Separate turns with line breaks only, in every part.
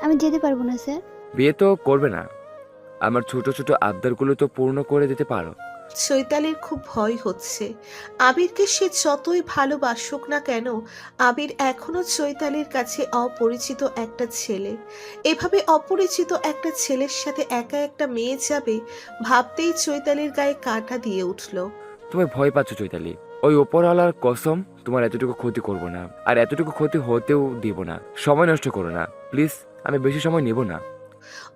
আমি যেতে পারবো না স্যার।
বিয়ে তো করবে না, আমার ছোট ছোট আবদারগুলো তো পূর্ণ করে দিতে পারো।
চৈতালির খুব ভয় হচ্ছে। আবিরকে সে যতই ভালোবাসুক না কেন, আবির এখনো চৈতালির কাছে অপরিচিত একটা ছেলে। এভাবে অপরিচিত একটা ছেলের সাথে একা একটা মেয়ে যাবে, ভাবতেই চৈতালির গায়ে কাঁটা দিয়ে উঠল।
তুমি ভয় পাচ্ছ চৈতালি, ওই ওপরওয়ালার কসম তোমার এতটুকু ক্ষতি করব না, আর এতটুকু ক্ষতি হতেও দিব না। সময় নষ্ট করো না প্লিজ, আমি বেশি সময় নেব না।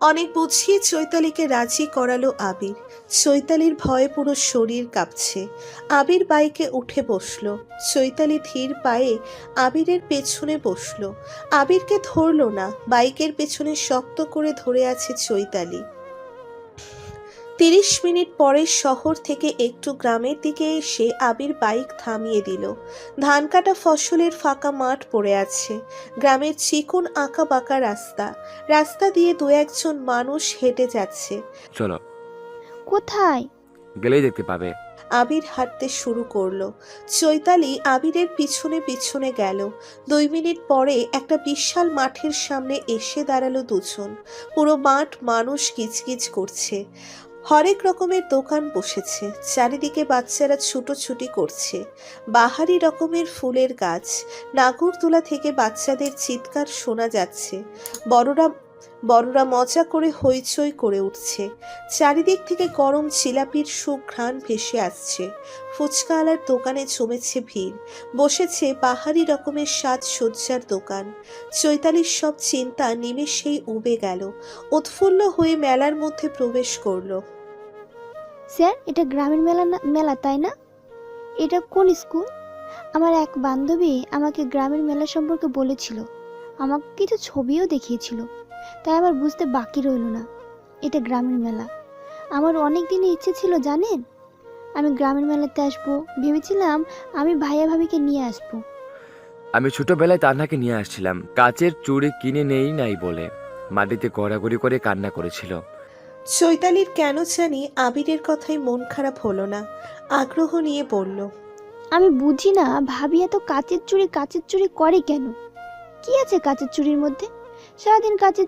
অনেক বুঝিয়ে চৈতালিকে রাজি করালো আবির। চৈতালির ভয়ে পুরো শরীর কাঁপছে। আবির বাইকে উঠে বসলো। চৈতালি ধীর পায়ে আবিরের পেছনে বসলো। আবিরকে ধরলো না, বাইকের পেছনে শক্ত করে ধরে আছে চৈতালি। 30 মিনিট পরে শহর থেকে একটু গ্রামের দিকে এসে আবির বাইক থামিয়ে দিল। ধান কাটা ফসলের ফাঁকা মাঠ পড়ে আছে। গ্রামের চিকন আঁকা বাঁকা রাস্তা। রাস্তা দিয়ে দু একজন মানুষ হেঁটে যাচ্ছে।
চলো,
কোথায়?
গেলেই দেখতে পাবে।
আবির হাঁটতে শুরু করলো। চৈতালি আবিরের পিছনে পিছনে গেল। 2 মিনিট পরে একটা বিশাল মাঠের সামনে এসে দাঁড়ালো দুজন। পুরো মাঠ মানুষ কিচকিচ করছে। হরেক রকমের দোকান বসেছে। চারিদিকে বাচ্চারা ছুটোছুটি করছে। বাহারি রকমের ফুলের গাছ। নাগরদোলা থেকে বাচ্চাদের চিৎকার শোনা যাচ্ছে। বড়রা বড়রা মজা করে হইচই করে উঠছে। চারিদিক থেকে গরম জিলাপির সুঘ্রাণ ভেসে আসছে। ফুচকাওয়ালার দোকানে জমেছে ভিড়। বসেছে বাহারি রকমের সাজসজ্জার দোকান। চৈতালির সব চিন্তা নিমেষেই উবে গেল। উৎফুল্ল হয়ে মেলার মধ্যে প্রবেশ করলো।
স্যার, এটা গ্রামের মেলা তাই না? এটা কোন স্কুল? আমার এক বান্ধবী আমাকে গ্রামের মেলা সম্পর্কে বলেছিল, আমাকে কিছু ছবিও দেখিয়েছিল, তাই আমার বুঝতে বাকি রইল না এটা গ্রামের মেলা। আমার অনেক দিনের ইচ্ছে ছিল জানেন, আমি গ্রামের মেলাতে আসবো। ভেবেছিলাম আমি ভাইয়া ভাবিকে নিয়ে আসবো।
আমি ছোটবেলায় তান্নাকে নিয়ে আসছিলাম, কাচের চুড়ি কিনে নেই নাই বলে মাটিতে গড়াগড়ি করে কান্না করেছিল।
চৈতালির কেন জানি আবিরের কথায় মন খারাপ হলো না। আগ্রহ নিয়ে বলল,
আমি বুঝি না ভাবি এত কাচের চুড়ি করে কেন? কি আছে কাচের চুড়ির মধ্যে? সারাদিন কাচের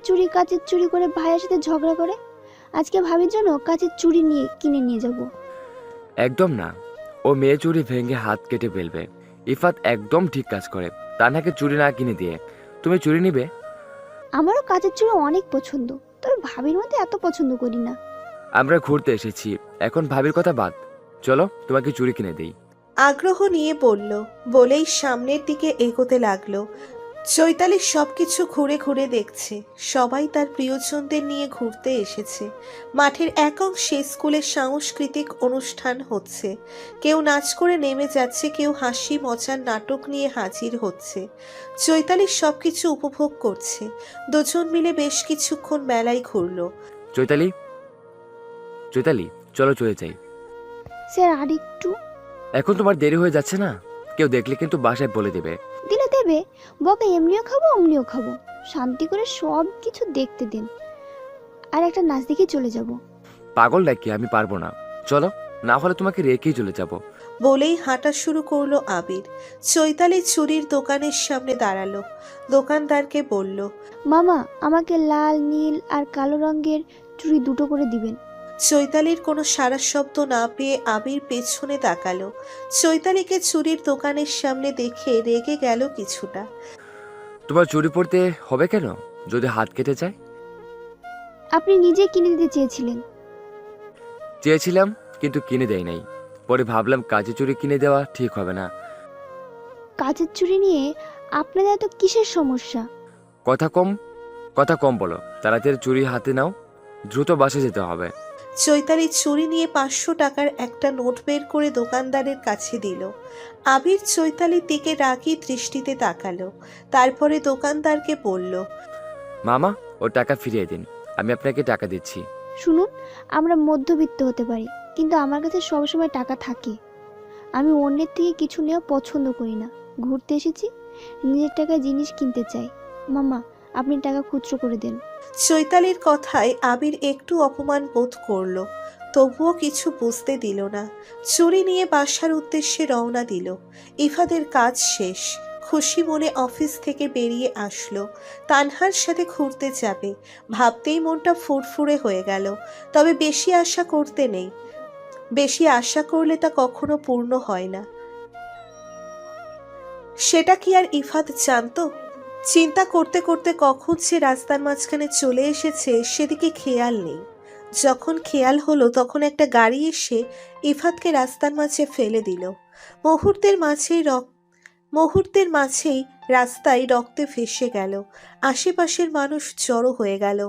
চুড়ি করে ভাইয়ের সাথে ঝগড়া করে। আজকে ভাবির জন্য কাচের চুড়ি নিয়ে কিনে নিয়ে যাব।
একদম না, ও মেয়ে চুড়ি ভেঙে হাত কেটে ফেলবে। ইফাত একদম ঠিক কাজ করে, তান্নাকে চুড়ি না কিনে দিয়ে তুমি চুড়ি নিবে?
আমারও কাচের চুড়ি অনেক পছন্দ, তবে ভাবির মধ্যে এত পছন্দ করি না।
আমরা ঘুরতে এসেছি, এখন ভাবির কথা বাদ, চলো তোমাকে চুড়ি কিনে দেই।
আগ্রহ নিয়ে বলল। বলেই সামনের দিকে এগোতে লাগলো। চৈতালি সবকিছু ঘুরে ঘুরে দেখছে। সবাই তার প্রিয়জনদের নিয়ে ঘুরতে এসেছে। মাঠের এক অংশে স্কুলের সাংস্কৃতিক অনুষ্ঠান হচ্ছে। কেউ নাচ করে নেমে যাচ্ছে, কেউ হাসি মজার নাটক নিয়ে হাজির হচ্ছে। চৈতালি সবকিছু উপভোগ করছে। দুজন মিলে বেশ কিছুক্ষণ মেলায় ঘুরলো।
চৈতালি, চৈতালি, চলো চলে যাই।
স্যার আরেকটু
এখন তোমার দেরি হয়ে যাচ্ছে না? কেউ দেখলে কিন্তু বাসায় বলে দেবে।
দিলে দেবে, বকা এমনিও খাবো অমনিও খাবো। শান্তি করে সব কিছু দেখতে দিন, আর একটা নাচ দেখে চলে যাব।
পাগল নাকি? আমি পারবো না, চলো, না হলে তোমাকে রেখেই চলে যাব।
বলেই হাঁটা শুরু করলো আবির। চৈতালি চুরির দোকানের সামনে দাঁড়ালো। দোকানদারকে বলল,
মামা, আমাকে লাল নীল আর কালো রঙের চুড়ি দুটো করে দিবেন।
চৈতালির কোনো সাড়া শব্দ না পেয়ে আবির পেছনে তাকালো। চৈতালিকে চুরির দোকানের সামনে দেখে রেগে গেল কিছুটা।
তোমার চুরি পড়তে হবে কেন যদি হাত কেটে যায়?
আপনি নিজে কিনে দিতে চেয়েছিলেন।
চেয়েছিলাম, কিন্তু কিনে দেয় নাই। পরে ভাবলাম কাজে চুরি কিনে দেওয়া ঠিক হবে না।
কাচের চুড়ি নিয়ে আপনাদের এত কিসের সমস্যা?
কথা কম, কথা কম বলো, তাড়াতাড়ি চুরি হাতে নাও, দ্রুত বাসে যেতে হবে।
চৈতালি চুরি নিয়ে 500 টাকার একটা নোট বের করে দোকানদারের কাছে দিল। আবির চৈতালির দিকে রাগী দৃষ্টিতে তাকালো। তারপরে দোকানদারকে বলল,
মামা, ও টাকা ফিরিয়ে দিন, আমি আপনাকে টাকা দিচ্ছি।
শুনুন, আমরা মধ্যবিত্ত হতে পারি, কিন্তু আমার কাছে সবসময় টাকা থাকে। আমি অন্যের থেকে কিছু নেওয়া পছন্দ করি না। ঘুরতে এসেছি, নিজের টাকায় জিনিস কিনতে চাই। মামা, আপনি টাকা খুচরো করে দেন।
চৈতালির কথায় আবির একটু অপমান বোধ করল, তবুও কিছু বুঝতে দিল না। চুরি নিয়ে বাসার উদ্দেশ্যে রওনা দিল। ইফাদের কাজ শেষ। খুশি মনে অফিস থেকে বেরিয়ে আসলো। তানহার সাথে ঘুরতে যাবে ভাবতেই মনটা ফুরফুরে হয়ে গেল। তবে বেশি আশা করতে নেই, বেশি আশা করলে তা কখনো পূর্ণ হয় না। সেটা কি আর ইফাত জানতো? চিন্তা করতে করতে কখন সে রাস্তার মাঝখানে চলে এসেছে সেদিকে খেয়াল নেই। যখন খেয়াল হলো তখন একটা গাড়ি এসে ইফাতকে রাস্তার মাঝে ফেলে দিল। মুহূর্তের মাঝেই রাস্তায় রক্তে ভেসে গেল। আশেপাশের মানুষ জড়ো হয়ে গেল।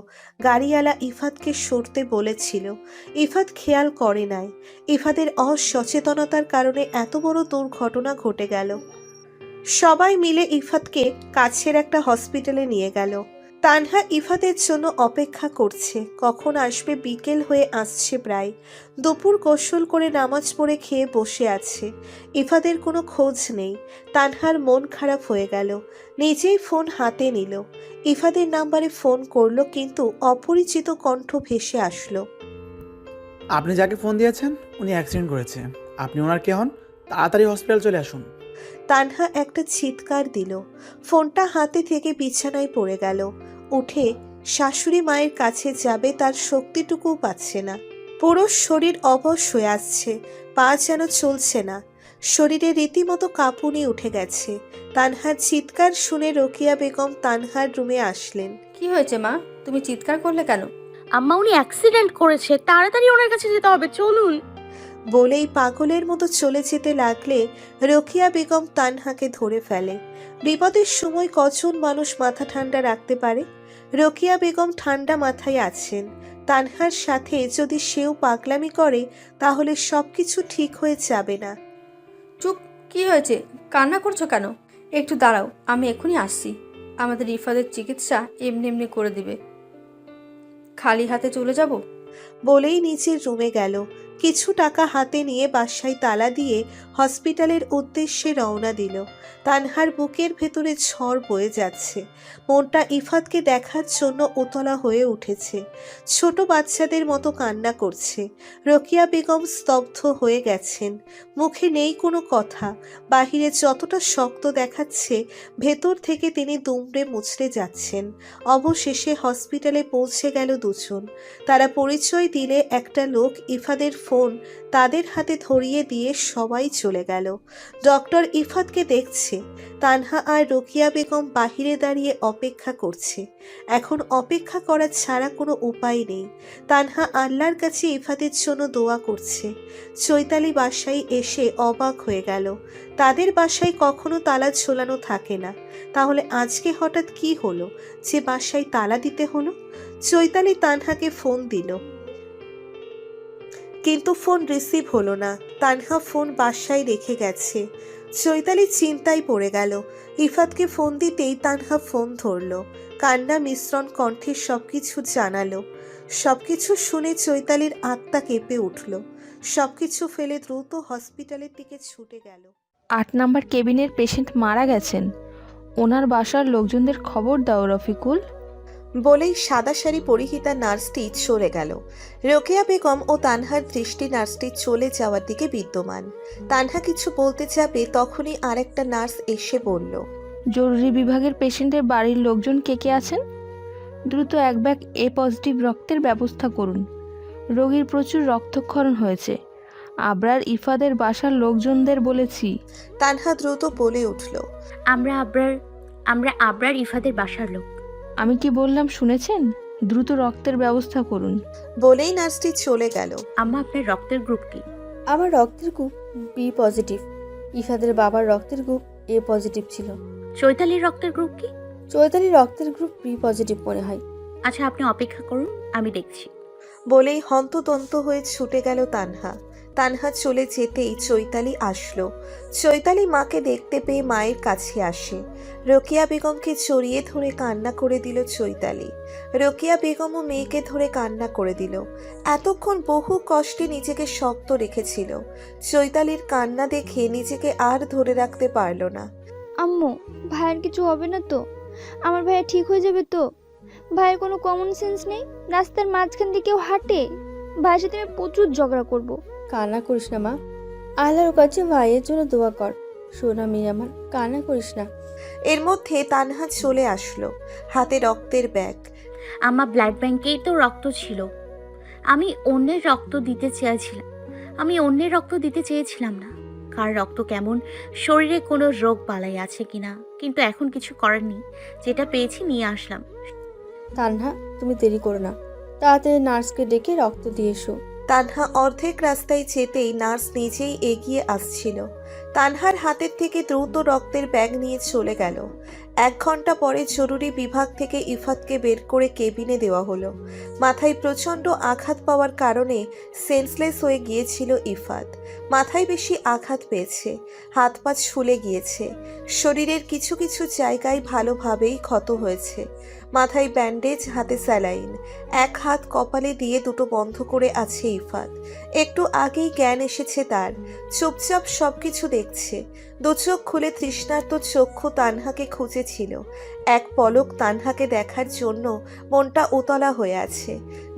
গাড়িওয়ালা ইফাতকে সরতে বলেছিল, ইফাত খেয়াল করে নাই। ইফাতের অসচেতনতার কারণে এত বড় দুর্ঘটনা ঘটে গেল। সবাই মিলে ইফাতকে কাছের একটা হসপিটালে নিয়ে গেল। তানহা ইফাতের জন্য অপেক্ষা করছে, কখন আসবে। বিকেল হয়ে আসছে প্রায়। দুপুর গোসল করে নামাজ পড়ে খেয়ে বসে আছে। ইফাতের কোনো খোঁজ নেই। তানহার মন খারাপ হয়ে গেল। নিজেই ফোন হাতে নিল। ইফাতের নাম্বারে ফোন করলো, কিন্তু অপরিচিত কণ্ঠ ভেসে আসলো।
আপনি যাকে ফোন দিয়েছেন উনি অ্যাক্সিডেন্ট করেছে। আপনি ওনার কে হন? তাড়াতাড়ি হসপিটাল চলে আসুন।
তানহা একটা চিৎকার দিল। ফোনটা হাতে থেকে বিছানায় পড়ে গেল। উঠে শাশুড়ি মায়ের কাছে যাবে, তার শক্তিটুকুও পাচ্ছে না। পুরো শরীর অবশ হয়ে আসছে, পা যেন চলছে না। শরীরে রীতিমতো কাঁপুনি উঠে গেছে। তানহার চিৎকার শুনে রোকিয়া বেগম তানহার রুমে আসলেন।
কি হয়েছে মা, তুমি চিৎকার করলে কেন?
আম্মা উনি অ্যাক্সিডেন্ট করেছে, তাড়াতাড়ি ওনার কাছে যেতে হবে, চলুন।
বলেই পাগলের মতো চলে যেতে লাগলে রোকিয়া বেগম তানহাকে ধরে ফেলে। বিপদের সময় কজন মানুষ মাথা ঠান্ডা রাখতে পারে? রোকিয়া বেগম ঠান্ডা মাথায় আছেন। তানহার সাথে যদি সেও পাগলামি করে তাহলে সবকিছু ঠিক হয়ে যাবে না।
চুপ, কি হয়েছে? কান্না করছো কেন? একটু দাঁড়াও, আমি এখনই আসছি। আমাদের ইফাদের চিকিৎসা এমনি এমনি করে দিবে। খালি হাতে চলে যাব?
বলেই নিচের রুমে গেল। কিছু টাকা হাতে নিয়ে বাসায় তালা দিয়ে হসপিটালের উদ্দেশ্যে রওনা দিল। তানহার বুকের ভেতরে ঝড় বয়ে যাচ্ছে। মনটা ইফাতকে দেখার জন্য উতলা হয়ে উঠেছে। ছোট বাচ্চাদের মতো কান্না করছে। রোকিয়া বেগম স্তব্ধ হয়ে গেছেন। মুখে নেই কোনো কথা। বাহিরে যতটা শক্ত দেখাচ্ছে, ভেতর থেকে তিনি দুমড়ে মুচড়ে যাচ্ছেন। অবশেষে হসপিটালে পৌঁছে গেল দুজন। তারা পরিচয় দিলে একটা লোক ইফাদের ফোন তাদের হাতে ধরিয়ে দিয়ে সবাই চলে গেল। ডক্টর ইফাতকে দেখছে। তানহা আর রোকিয়া বেগম বাহিরে দাঁড়িয়ে অপেক্ষা করছে। এখন অপেক্ষা করা ছাড়া কোনো উপায় নেই। তানহা আল্লাহর কাছে ইফাতের জন্য দোয়া করছে। চৈতালি বাসায় এসে অবাক হয়ে গেল। তাদের বাসায় কখনো তালা ঝোলানো থাকে না। তাহলে আজকে হঠাৎ কি হলো যে বাসায় তালা দিতে হলো? চৈতালি তানহাকে ফোন দিল, কিন্তু ফোন রিসিভ হলো না। তানহা ফোন বাসায় রেখে গেছে। চৈতালি চিন্তায় পড়ে গেল। ইফাতকে ফোন দিতেই তানহা ফোন ধরল। কান্না মিশ্রণ কণ্ঠে সবকিছু জানালো। সবকিছু শুনে চৈতালির আত্মা কেঁপে উঠল। সবকিছু ফেলে দ্রুত হসপিটালের দিকে ছুটে গেল।
8 নাম্বার কেবিনের পেশেন্ট মারা গেছেন, ওনার বাসার লোকজনদের খবর দাও রফিকুল।
বলেই সাদা শাড়ি পরিহিতা নার্সটি চলে গেল। রোকেয়া বেগম ও তানহার দৃষ্টি নার্সটি চলে যাওয়ার দিকে বিদ্যমান। তানহা কিছু বলতে যাবে তখনই আরেকটা নার্স এসে বলল,
জরুরি বিভাগের পেশেন্টের বাড়ির লোকজন কে কে আছেন? দ্রুত 1 ব্যাগ এ পজিটিভ রক্তের ব্যবস্থা করুন। রোগীর প্রচুর রক্তক্ষরণ হয়েছে। আবরার ইফাদের বাসার লোকজনদের বলেছি।
তানহা দ্রুত বলে উঠল,
আমরা আবরার ইফাদের বাসার লোক।
আমি কি বললাম শুনেছেন? দ্রুত রক্তের ব্যবস্থা করুন।
বলেই নার্সটি চলে গেল।
আম্মা আপনার রক্তের গ্রুপ কি?
আমার রক্তের গ্রুপ বি পজিটিভ। ইফাদের বাবার রক্তের গ্রুপ এ পজিটিভ ছিল।
চৈতালির রক্তের গ্রুপ কি?
চৈতালির রক্তের গ্রুপ বি পজিটিভ মনে হয়।
আচ্ছা আপনি অপেক্ষা করুন, আমি দেখছি।
বলেই হন্তদন্ত হয়ে ছুটে গেল তানহা। তানহা চলে যেতেই চৈতালি আসলো। চৈতালি মাকে দেখতে পেয়ে মায়ের কাছে আসে। রোকিয়া বেগমকে জড়িয়ে ধরে কান্না করে দিল চৈতালি। রোকিয়া বেগমও মেয়েকে ধরে কান্না করে দিল। এতক্ষণ বহু কষ্টে নিজেকে শক্ত রেখেছিল। চৈতালির কান্না দেখে নিজেকে আর ধরে রাখতে পারল না।
আম্মু, ভাইয়ের কিছু হবে না তো? আমার ভাইয়া ঠিক হয়ে যাবে তো? ভাইয়ের কোনো কমন সেন্স নেই? রাস্তার মাঝখান দিয়ে কেউ হাঁটে? ভাইয়ের সাথে আমি প্রচুর ঝগড়া করব।
কান্না করিস না মা, আল্লাহর কাছে ভাইয়ের জন্য দোয়া কর। সোনা মেয়ে আমার, কান্না করিস না।
এর মধ্যে তানহা চলে আসলো, হাতে রক্তের ব্যাগ।
আমার ব্লাড ব্যাংকেই তো রক্ত ছিল। আমি অন্যের রক্ত দিতে চেয়েছিলাম। না কার রক্ত কেমন, শরীরে কোনো রোগ বালাই আছে কিনা, কিন্তু এখন কিছু করার নেই। যেটা পেয়েছি নিয়ে আসলাম।
তানহা, তুমি দেরি করো না, তাড়াতাড়ি নার্সকে ডেকে রক্ত দিয়ে এসো।
তানহা অর্ধেক রাস্তায় যেতেই নার্স নিজেই এগিয়ে আসছিল। তানহার হাতের থেকে দ্রুত রক্তের ব্যাগ নিয়ে চলে গেল। 1 ঘন্টা পরে জরুরি বিভাগ থেকে ইফাতকে বের করে কেবিনে দেওয়া হলো। মাথায় প্রচণ্ড আঘাত পাওয়ার কারণে সেন্সলেস হয়ে গিয়েছিল ইফাত। মাথায় বেশি আঘাত পেয়েছে, হাত পা ছুলে গিয়েছে, শরীরের কিছু কিছু জায়গায় ভালোভাবেই ক্ষত হয়েছে। মাথায় ব্যান্ডেজ, হাতে স্যালাইন। 1 হাত কপালে দিয়ে দুটো বন্ধ করে আছে ইফাত। একটু আগেই জ্ঞান এসেছে তার, চুপচাপ সবকিছু দেখছে। 2 চোখ খুলে তৃষ্ণার্ত চক্ষু তানহাকে খুঁজেছিল। 1 পলক তানহাকে দেখার জন্য মনটা উতলা হয়ে আছে।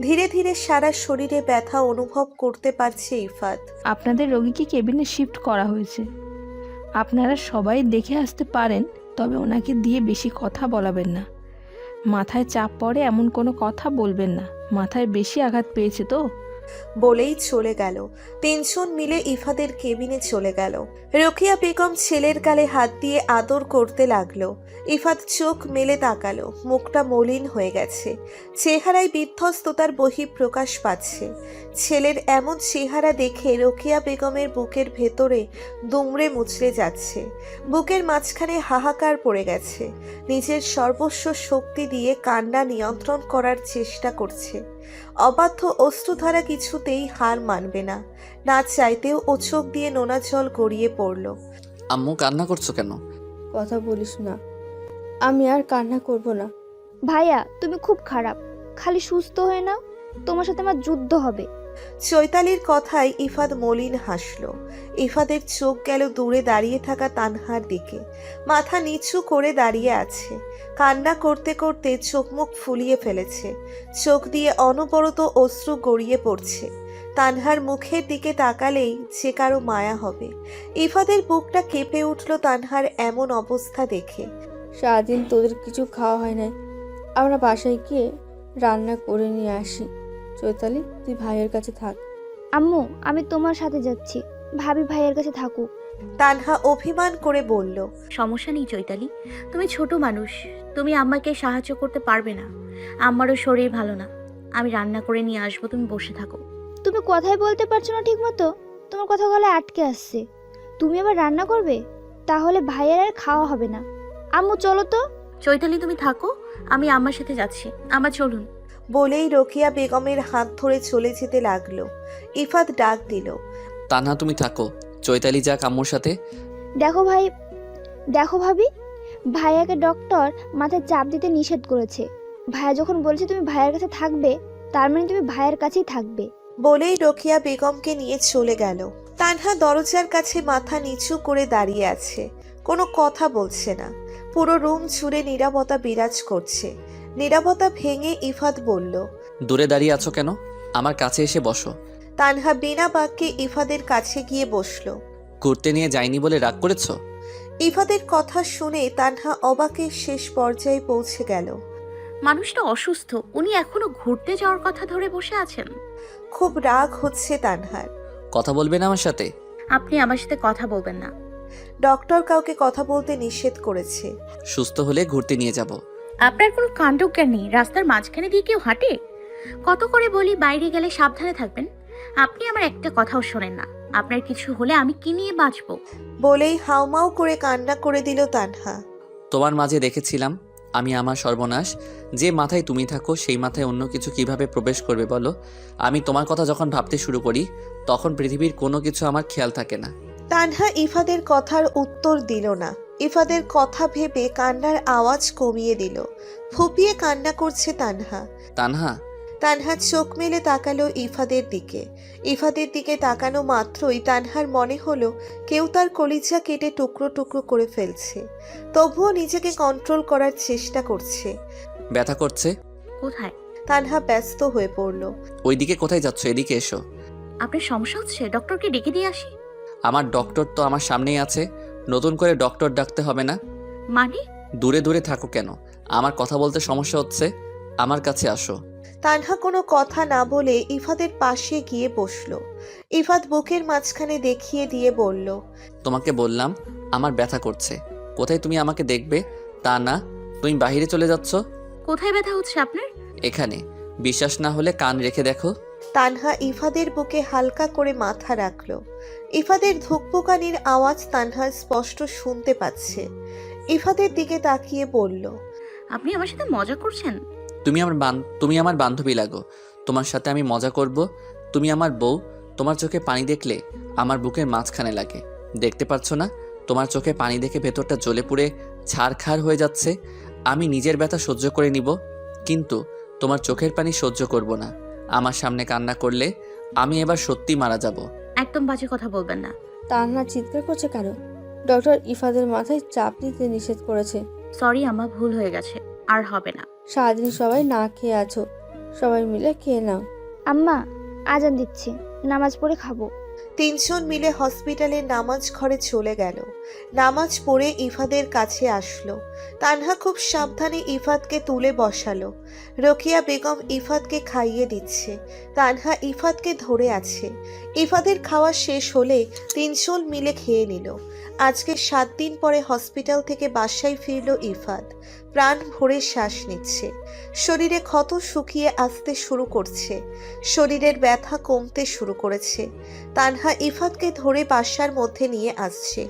ধীরে ধীরে সারা শরীরে ব্যথা অনুভব করতে পারছে ইফাত।
আপনাদের রোগীকে কেবিনে শিফট করা হয়েছে। আপনারা সবাই দেখে আসতে পারেন, তবে ওনাকে দিয়ে বেশি কথা বলাবেন না। মাথায় চাপ পড়ে এমন কোনো কথা বলবেন না। মাথায় বেশি আঘাত পেয়েছে তো।
বলেই চলে গেল। 3 জন মিলে ইফাদের কেবিনে চলে গেল। রোকেয়া বেগম ছেলের গালে হাত দিয়ে আদর করতে লাগলো। ইফাত চোখ মেলে তাকালো, মুখটা মলিন হয়ে গেছে, চেহারায় বিধ্বস্ততার বহিঃপ্রকাশ পাচ্ছে। ছেলের এমন চেহারা দেখে রোকেয়া বেগমের বুকের ভেতরে দুমড়ে মুচড়ে যাচ্ছে। বুকের মাঝখানে হাহাকার পড়ে গেছে। নিজের সর্বস্ব শক্তি দিয়ে কান্না নিয়ন্ত্রণ করার চেষ্টা করছে। অবাধ্য অশ্রুধারা কিছুতেই হার মানবে না। না চাইতেও ও চোখ দিয়ে নোনা জল গড়িয়ে পড়ল।
আম্মু, কান্না করছো কেন?
কথা বলিস না, আমি আর কান্না করব না।
ভাইয়া তুমি খুব খারাপ, খালি সুস্থ হয়ে নাও, তোমার সাথে আমার যুদ্ধ হবে।
চৈতালির কথায় ইফাদ মলিন হাসল। ইফাদের চোখ গেল দূরে দাঁড়িয়ে থাকা তানহার দিকে। মাথা নিচু করে দাঁড়িয়ে আছে, কান্না করতে করতে চোখ মুখ ফুলিয়ে ফেলেছে। চোখ দিয়ে অনবরত অশ্রু গড়িয়ে পড়ছে। তানহার মুখের দিকে তাকালেই যে কারো মায়া হবে। ইফাদের বুকটা কেঁপে উঠল তানহার এমন অবস্থা দেখে।
সারাদিন তোদের কিছু খাওয়া হয় নাই, আমরা বাসায় গিয়ে রান্না করে নিয়ে আসি। চৈতালি, তুই ভাইয়ের কাছে থাক।
আম্মু আমি তোমার সাথে যাচ্ছি, ভাবি ভাইয়ের কাছে থাকুক।
তানহা অভিমান করে বলল,
সমস্যা নেই চৈতালি, তুমি ছোট মানুষ, তুমি আম্মাকে সাহায্য করতে পারবে না। আমারও শরীর ভালো না, আমি রান্না করে নিয়ে আসবো, তুমি বসে থাকো।
তুমি কথাই বলতে পারছো না ঠিক মতো, তোমার কথা গলায় আটকে আসছে। তুমি আবার রান্না করবে? তাহলে ভাইয়ের আর খাওয়া হবে না। আম্মু চলো তো।
চৈতালি তুমি থাকো, আমি আম্মার সাথে যাচ্ছি, আম্মা চলুন।
বলেই রোকেয়া বেগমের হাত ধরে চলে যেতে লাগলো। ইফাত ডাক দিল,
তানহা, তুমি থাকো, চৈতালি যাক আম্মুর সাথে।
দেখো ভাবি, ভাইয়াকে ডক্টর মাথায় চাপ দিতে নিষেধ করেছে। ভাইয়া যখন বলেছে তুমি ভাইয়ের কাছে থাকবে, তার মানে তুমি ভাইয়ের কাছেই থাকবে।
বলেই রোকেয়া বেগমকে নিয়ে চলে গেল। তানহা দরজার কাছে মাথা নিচু করে দাঁড়িয়ে আছে, কোনো কথা বলছে না। পুরো রুম জুড়ে নীরবতা বিরাজ করছে। নীরবতা ভেঙে ইফাত বলল,
দূরে দাঁড়িয়ে আছো কেন? আমার কাছে এসে বসো।
তানহা বিনা বাক্যে ইফাদের কাছে গিয়ে বসল।
ঘুরতে নিয়ে যাইনি বলে রাগ করেছো?
ইফাদের কথা শুনে তানহা অবাকের শেষ পর্যায়ে পৌঁছে গেল।
মানুষটা অসুস্থ, উনি এখনো ঘুরতে যাওয়ার কথা ধরে বসে আছেন।
খুব রাগ হচ্ছে তানহার।
কথা বলবেন আমার সাথে?
আপনি আমার সাথে কথা বলবেন না।
ডক্টর কাউকে কথা বলতে নিষেধ করেছে।
সুস্থ হলে ঘুরতে নিয়ে যাব।
আপনার কোনো কাণ্ডজ্ঞান নেই, রাস্তার মাঝখানে দিয়ে কেউ হাঁটে? কত করে বলি বাইরে গেলে সাবধানে থাকবেন, আপনি আমার একটা কথাও শোনেন না। আপনার কিছু হলে আমি কি নিয়ে বাঁচবো?
বলেই হাউমাউ করে কান্না করে দিল তানহা।
তোমার মাঝে দেখেছিলাম আমি আমার সর্বনাশ। যে মাথায় তুমি থাকো সেই মাথায় অন্য কিছু কিভাবে প্রবেশ করবে বলো? আমি তোমার কথা যখন ভাবতে শুরু করি তখন পৃথিবীর কোনো কিছু আমার খেয়াল থাকে না।
তানহা ইফাদের কথার উত্তর দিল না। ইফাদের কথা ভেবে কান্নার আওয়াজ কমিয়ে দিল। ফুপিয়ে কান্না করছে তানহা।
তানহা,
তানহা চোখ মেলে তাকালো ইফাদের দিকে। ইফাদের দিকে তাকানো মাত্রই তানহার মনে হলো কেউ তার কলিজা কেটে টুকরো টুকরো করে ফেলছে। তবুও নিজেকে কন্ট্রোল করার চেষ্টা করছে।
ব্যথা করছে?
কোথায়?
তানহা ব্যস্ত হয়ে পড়ল।
ওইদিকে কোথায় যাচ্ছ? এদিকে এসো।
আপনার সমস্যা হচ্ছে, ডক্টরকে ডেকে দিয়ে আসি।
আমার ডক্টর তো আমার সামনেই আছে, নতুন করে ডক্টর ডাকতে হবে না।
মানে?
দূরে দূরে থাকো কেন? আমার কথা বলতে সমস্যা হচ্ছে? আমার কাছে আসো।
তানহা কোনো কথা না বলে ইফাদের পাশে গিয়ে বসলো। ইফাত বুকের মাঝখানে দেখিয়ে দিয়ে বলল,
তোমাকে বললাম আমার ব্যথা করছে, কোথায় তুমি আমাকে দেখবে তা না, তুমি বাইরে চলে যাচ্ছ।
কোথায় ব্যথা হচ্ছে আপনার?
এখানে। বিশ্বাস না হলে কান রেখে দেখো।
তানহা ইফাদের বুকে হালকা করে মাথা রাখলো। ইফাদের ধুকপুকানির আওয়াজ তানহা স্পষ্ট শুনতে পাচ্ছে। ইফাদের দিকে তাকিয়ে বলল,
আপনি আমার সাথে মজা করছেন?
তুমি আমার বান্ধবী লাগো, তোমার সাথে আমি মজা করব। তুমি আমার বউ, তোমার চোখে পানি দেখলে আমার বুকের মাঝখানে লাগে। দেখতে পাচ্ছ না? তোমার চোখে পানি দেখে ভেতরটা জ্বলে পুড়ে ছারখার হয়ে যাচ্ছে। আমি নিজের ব্যথা সহ্য করে নিব, কিন্তু তোমার চোখের পানি সহ্য করব না। আমার সামনে কান্না করলে আমি এবার সত্যি মারা যাব।
একদম বাজে কথা বলবেন না।
তানহা চিৎকার করছে কেন? ডক্টর ইফাদের মাথায় চাপ দিতে নিষেধ করেছে।
সরি আম্মা, ভুল হয়ে গেছে, আর হবে না।
সারাদিন সবাই না খেয়ে আছো, সবাই মিলে খেয়ে নাও।
আম্মা, আজান দিচ্ছে, নামাজ পড়ে খাবো।
তিনজন মিলে হসপিটালে নামাজ ঘরে চলে গেল। নামাজ পড়ে ইফাদের কাছে আসলো। তানহা খুব সাবধানে ইফাতকে তুলে বসালো। রোকেয়া বেগম ইফাতকে খাইয়ে দিচ্ছে। তানহা ইফাতকে ধরে আছে। ইফাদের খাওয়া শেষ হলে তিনজন মিলে খেয়ে নিল। আজকে 7 দিন পরে হসপিটাল থেকে বাসায় ফিরল ইফাত। প্রাণ ভরে শ্বাস নিচ্ছে। শরীরে ক্ষত শুকিয়ে আসতে শুরু করছে। শরীরের ব্যথা কমতে শুরু করেছে। তানহা ইফাতকে ধরে বাসার মধ্যে নিয়ে আসছে।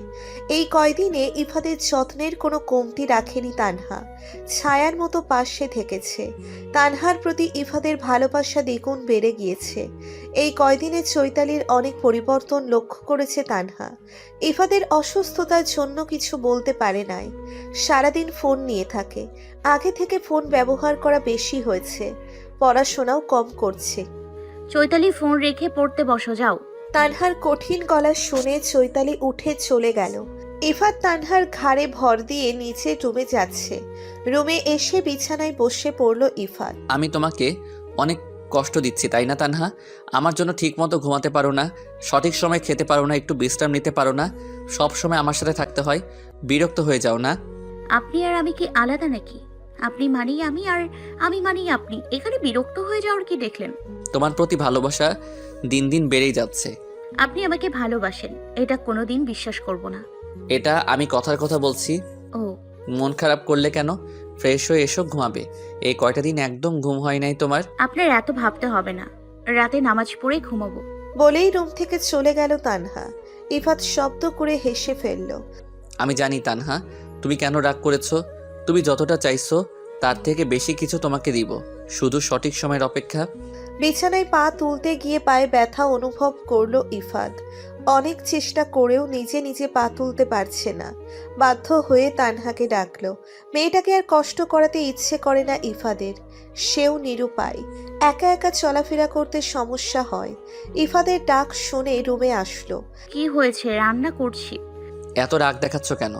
এই কয়দিনে ইফাদের যত্নের কোনো কমতি রাখেনি তানহা। ছায়ার মতো পাশে থেকেছে। তানহার প্রতি ইফাদের ভালোবাসা দ্বিগুণ বেড়ে গিয়েছে। এই কয়দিনে চৈতালির অনেক পরিবর্তন লক্ষ্য করেছে তানহা। ইফাদের অসুস্থতার জন্য কিছু বলতে পারে নাই। সারাদিন ফোন নিয়ে থাকে। আগে থেকে ফোন ব্যবহার করা বেশি হয়েছে। পড়াশোনাও কম করছে।
চৈতালি, ফোন রেখে পড়তে বসো, যাও।
তানহার কঠিন গলা শুনে চৈতালি উঠে চলে গেল। ইফাত তানহার ঘাড়ে ভর দিয়ে নিচে রুমে যাচ্ছে। রুমে এসে বিছানায় বসে পড়ল ইফাত।
আমি তোমাকে অনেক কষ্ট দিচ্ছি তাই না তানহা? আমার জন্য ঠিকমতো ঘুমাতে পারো না, সঠিক সময় খেতে পারো না, একটু বিশ্রাম নিতে পারো না, সব সময় আমার সাথে থাকতে হয়। বিরক্ত হয়ে যাও না?
আপনি আর আমি কি আলাদা নাকি? আপনি মানেই আমি, আর আমি মানেই আপনি। এখানে বিরক্ত হয়ে যাওয়ার কি দেখলেন?
তোমার প্রতি ভালোবাসা দিন দিন বেড়েই যাচ্ছে।
আপনি আমাকে ভালোবাসেন, এটা কোনোদিন বিশ্বাস করব না।
এটা আমি কথার কথা বলছি।
ও,
মন খারাপ করলে কেন? ফ্রেশ হয়ে এসো, ঘুমাবে। এই কয়টা দিন একদম ঘুম হয় নাই তোমার।
আপনার এত ভাবতে হবে না, রাতে নামাজ পড়ে ঘুমাবো।
বলেই রুম থেকে চলে গেল তানহা। ইফাত শব্দ করে হেসে ফেলল।
আমি জানি তানহা, তুমি কেন রাগ করেছো। তুমি যতটা চাইছো তার থেকে বেশি কিছু তোমাকে দিব, শুধু সঠিক সময়ের অপেক্ষা।
বিছানায় পা তুলতে গিয়ে পায়ে ব্যথা অনুভব করলো ইফাত। অনেক চেষ্টা করেও নিজে নিজে পা তুলতে পারছে না। বাধ্য হয়ে তানহাকে ডাকলো। মেয়েটাকে আর কষ্ট করাতে ইচ্ছে করে না ইফাদের। সেও নিরুপায়। একা একা চলাফেরা করতে সমস্যা হয়। ইফাদের ডাক শুনে রুমে আসলো।
কি হয়েছে? রান্না করছি।
এত রাগ দেখাচ্ছ কেন?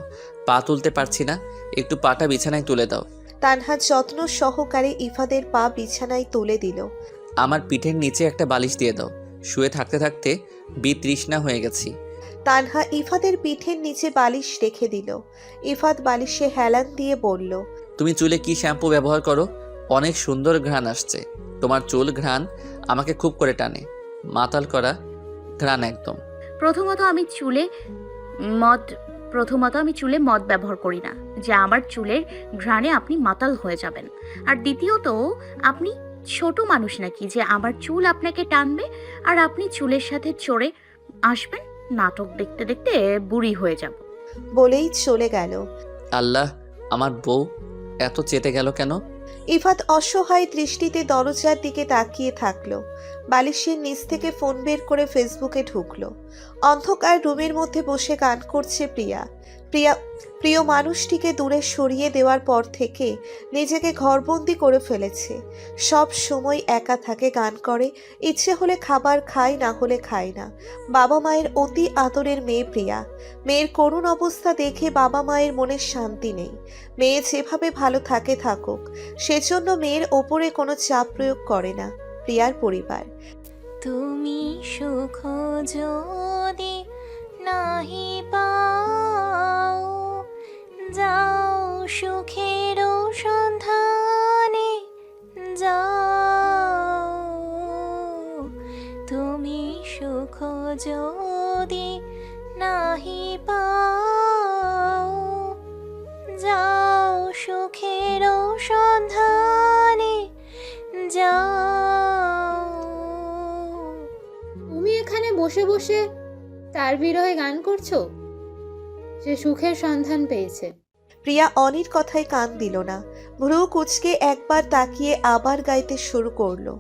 পা তুলতে পারছি না, একটু পাটা বিছানায় তুলে দাও।
তানহা যত্ন সহকারে ইফাদের পা বিছানায় তুলে দিল।
আমার পিঠের নিচে একটা বালিশ দিয়ে দাও, শুয়ে থাকতে থাকতে বিতৃষ্ণা হয়ে গেছি।
তানহা ইফাদের পিঠের নিচে বালিশ রেখে দিল। ইফাত বালিশে হেলান দিয়ে বলল,
তুমি চুলে কি শ্যাম্পু ব্যবহার করো? অনেক সুন্দর ঘ্রাণ আসছে। তোমার চুল ঘ্রাণ আমাকে খুব করে টানে, মাতাল করা ঘ্রাণ একদম।
প্রথমত আমি চুলে মদ ব্যবহার করি না, যে আমার চুলের ঘ্রাণে আপনি মাতাল হয়ে যাবেন। আর দ্বিতীয়ত, আপনি ছোট মানুষ নাকি যে আমার চুল আপনাকে টানবে আর আপনি চুলের সাথে চড়ে আসবেন? নাটক দেখতে দেখতে বুড়ি হয়ে যাব।
বলেই চলে গেল।
আল্লাহ, আমার বউ এত চেতে গেল কেন?
ইফাত অসহায় দৃষ্টিতে দরজার দিকে তাকিয়ে থাকলো। বালিশের নিচ থেকে ফোন বের করে ফেসবুকে ঢুকলো। অন্ধকার রুমের মধ্যে বসে গান করছে প্রিয়া। প্রিয় মানুষটিকে দূরে সরিয়ে দেওয়ার পর থেকে নিজেকে ঘরবন্দি করে ফেলেছে। সব সময় একা থাকে, গান করে, ইচ্ছে হলে খাবার খায়, না হলে খায় না। বাবা মায়ের অতি আদরের মেয়ে প্রিয়া। মেয়ের করুণ অবস্থা দেখে বাবা মায়ের মনে শান্তি নেই। মেয়ে যেভাবে ভালো থাকে থাকুক, সেজন্য মেয়ের ওপরে কোনো চাপ প্রয়োগ করে না প্রিয়ার পরিবার।
তুমি সুখ যদি নাহি পাও যাও সুখের সন্ধানে যাও, তুমি সুখ যদি নাহি পাও, যাও সুখের সন্ধানে যাও।
তুমি এখানে বসে বসে তার বিরহে গান করছো? সে সুখের সন্ধান পেয়েছে।
প্রিয়া অনির কথায় কান দিল না, ভ্রু কুচকে একবার তাকিয়ে আবার গাইতে শুরু করলো।